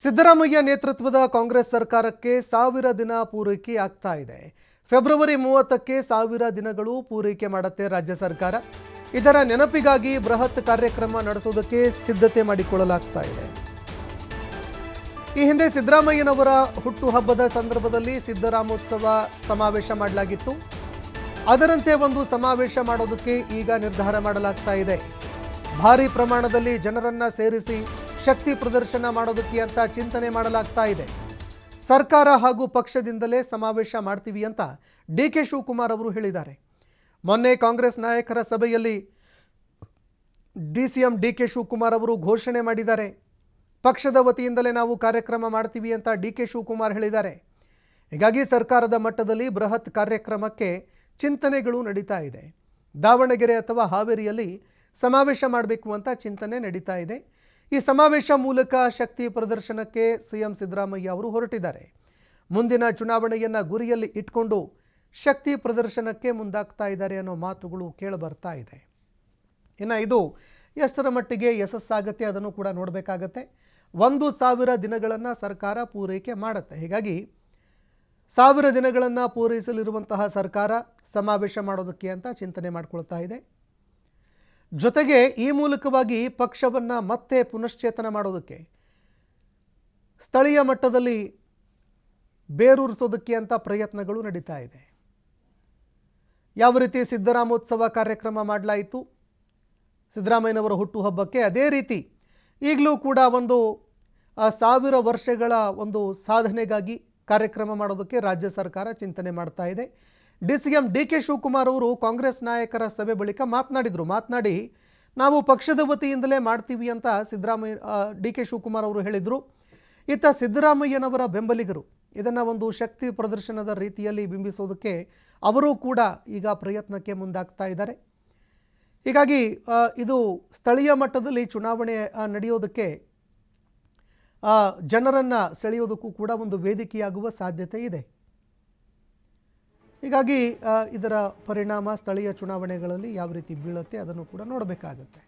ಸಿದ್ದರಾಮಯ್ಯ ನೇತೃತ್ವದ ಕಾಂಗ್ರೆಸ್ ಸರ್ಕಾರಕ್ಕೆ 1000 ದಿನ ಪೂರೈಕೆ ಆಗ್ತಾ ಇದೆ. ಫೆಬ್ರವರಿ 30ಕ್ಕೆ 1000 ದಿನಗಳು ಪೂರೈಕೆ ಮಾಡುತ್ತೆ ರಾಜ್ಯ ಸರ್ಕಾರ. ಇದರ ನೆನಪಿಗಾಗಿ ಬೃಹತ್ ಕಾರ್ಯಕ್ರಮ ನಡೆಸೋದಕ್ಕೆ ಸಿದ್ಧತೆ ಮಾಡಿಕೊಳ್ಳಲಾಗ್ತಾ ಇದೆ. ಈ ಹಿಂದೆ ಸಿದ್ದರಾಮಯ್ಯನವರ ಹುಟ್ಟುಹಬ್ಬದ ಸಂದರ್ಭದಲ್ಲಿ ಸಿದ್ದರಾಮೋತ್ಸವ ಸಮಾವೇಶ ಮಾಡಲಾಗಿತ್ತು. ಅದರಂತೆ ಒಂದು ಸಮಾವೇಶ ಮಾಡೋದಕ್ಕೆ ಈಗ ನಿರ್ಧಾರ ಮಾಡಲಾಗ್ತಾ ಇದೆ. ಭಾರಿ ಪ್ರಮಾಣದಲ್ಲಿ ಜನರನ್ನ ಸೇರಿಸಿ ಶಕ್ತಿ ಪ್ರದರ್ಶನ ಮಾಡೋದಕ್ಕೆ ಅಂತ ಚಿಂತನೆ ಮಾಡಲಾಗ್ತಾ ಇದೆ. ಸರ್ಕಾರ ಹಾಗೂ ಪಕ್ಷದಿಂದಲೇ ಸಮಾವೇಶ ಮಾಡ್ತೀವಿ ಅಂತ ಡಿ.ಕೆ. ಶಿವಕುಮಾರ್ ಅವರು ಹೇಳಿದ್ದಾರೆ. ಮೊನ್ನೆ ಕಾಂಗ್ರೆಸ್ ನಾಯಕರ ಸಭೆಯಲ್ಲಿ ಡಿ.ಸಿ.ಎಂ ಡಿ.ಕೆ. ಶಿವಕುಮಾರ್ ಅವರು ಘೋಷಣೆ ಮಾಡಿದ್ದಾರೆ. ಪಕ್ಷದ ವತಿಯಿಂದಲೇ ನಾವು ಕಾರ್ಯಕ್ರಮ ಮಾಡ್ತೀವಿ ಅಂತ ಡಿ.ಕೆ. ಶಿವಕುಮಾರ್ ಹೇಳಿದ್ದಾರೆ. ಹೀಗಾಗಿ ಸರ್ಕಾರದ ಮಟ್ಟದಲ್ಲಿ ಬೃಹತ್ ಕಾರ್ಯಕ್ರಮಕ್ಕೆ ಚಿಂತನೆಗಳು ನಡೀತಾ ಇದೆ. ದಾವಣಗೆರೆ ಅಥವಾ ಹಾವೇರಿಯಲ್ಲಿ ಸಮಾವೇಶ ಮಾಡಬೇಕು ಅಂತ ಚಿಂತನೆ ನಡೀತಾ ಇದೆ. ಈ ಸಮಾವೇಶ ಮೂಲಕ ಶಕ್ತಿ ಪ್ರದರ್ಶನಕ್ಕೆ ಸಿಎಂ ಸಿದ್ದರಾಮಯ್ಯ ಅವರು ಹೊರಟಿದ್ದಾರೆ. ಮುಂದಿನ ಚುನಾವಣೆಯನ್ನು ಗುರಿಯಲ್ಲಿ ಇಟ್ಕೊಂಡು ಶಕ್ತಿ ಪ್ರದರ್ಶನಕ್ಕೆ ಮುಂದಾಗ್ತಾ ಇದ್ದಾರೆ ಅನ್ನೋ ಮಾತುಗಳು ಕೇಳಿಬರ್ತಾ ಇದೆ. ಇನ್ನು ಇದು ಎಷ್ಟರ ಮಟ್ಟಿಗೆ ಯಶಸ್ಸಾಗುತ್ತೆ ಅದನ್ನು ಕೂಡ ನೋಡಬೇಕಾಗತ್ತೆ. 1000 ದಿನಗಳನ್ನು ಸರ್ಕಾರ ಪೂರೈಕೆ ಮಾಡುತ್ತೆ. ಹೀಗಾಗಿ 1000 ದಿನಗಳನ್ನು ಪೂರೈಸಲಿರುವಂತಹ ಸರ್ಕಾರ ಸಮಾವೇಶ ಮಾಡೋದಕ್ಕೆ ಅಂತ ಚಿಂತನೆ ಮಾಡಿಕೊಳ್ತಾ ಇದೆ. ಜೊತೆಗೆ ಈ ಮೂಲಕವಾಗಿ ಪಕ್ಷವನ್ನು ಮತ್ತೆ ಪುನಶ್ಚೇತನ ಮಾಡೋದಕ್ಕೆ ಸ್ಥಳೀಯ ಮಟ್ಟದಲ್ಲಿ ಬೇರೂರಿಸೋದಕ್ಕೆ ಅಂತ ಪ್ರಯತ್ನಗಳು ನಡೀತಾ ಇದೆ. ಯಾವ ರೀತಿ ಸಿದ್ದರಾಮೋತ್ಸವ ಕಾರ್ಯಕ್ರಮ ಮಾಡಲಾಯಿತು ಸಿದ್ದರಾಮಯ್ಯನವರ ಹುಟ್ಟುಹಬ್ಬಕ್ಕೆ, ಅದೇ ರೀತಿ ಈಗಲೂ ಕೂಡ ಒಂದು 1000 ವರ್ಷಗಳ ಒಂದು ಸಾಧನೆಗಾಗಿ ಕಾರ್ಯಕ್ರಮ ಮಾಡೋದಕ್ಕೆ ರಾಜ್ಯ ಸರ್ಕಾರ ಚಿಂತನೆ ಮಾಡ್ತಾ ಇದೆ. ಡಿ.ಸಿ.ಎಂ ಡಿ.ಕೆ. ಶಿವಕುಮಾರ್ ಅವರು ಕಾಂಗ್ರೆಸ್ ನಾಯಕರ ಸಭೆ ಬಳಿಕ ಮಾತನಾಡಿ ನಾವು ಪಕ್ಷದ ವತಿಯಿಂದಲೇ ಮಾಡ್ತೀವಿ ಅಂತ ಡಿ.ಕೆ. ಶಿವಕುಮಾರ್ ಅವರು ಹೇಳಿದರು. ಇತ್ತ ಸಿದ್ದರಾಮಯ್ಯನವರ ಬೆಂಬಲಿಗರು ಇದನ್ನು ಒಂದು ಶಕ್ತಿ ಪ್ರದರ್ಶನದ ರೀತಿಯಲ್ಲಿ ಬಿಂಬಿಸೋದಕ್ಕೆ ಅವರು ಕೂಡ ಈಗ ಪ್ರಯತ್ನಕ್ಕೆ ಮುಂದಾಗ್ತಾ ಇದ್ದಾರೆ. ಹೀಗಾಗಿ ಇದು ಸ್ಥಳೀಯ ಮಟ್ಟದಲ್ಲಿ ಚುನಾವಣೆ ನಡೆಯೋದಕ್ಕೆ ಜನರನ್ನು ಸೆಳೆಯೋದಕ್ಕೂ ಕೂಡ ಒಂದು ವೇದಿಕೆಯಾಗುವ ಸಾಧ್ಯತೆ ಇದೆ. ಹೀಗಾಗಿ ಇದರ ಪರಿಣಾಮ ಸ್ಥಳೀಯ ಚುನಾವಣೆಗಳಲ್ಲಿ ಯಾವ ರೀತಿ ಬೀಳುತ್ತೆ ಅದನ್ನು ಕೂಡ ನೋಡಬೇಕಾಗುತ್ತೆ.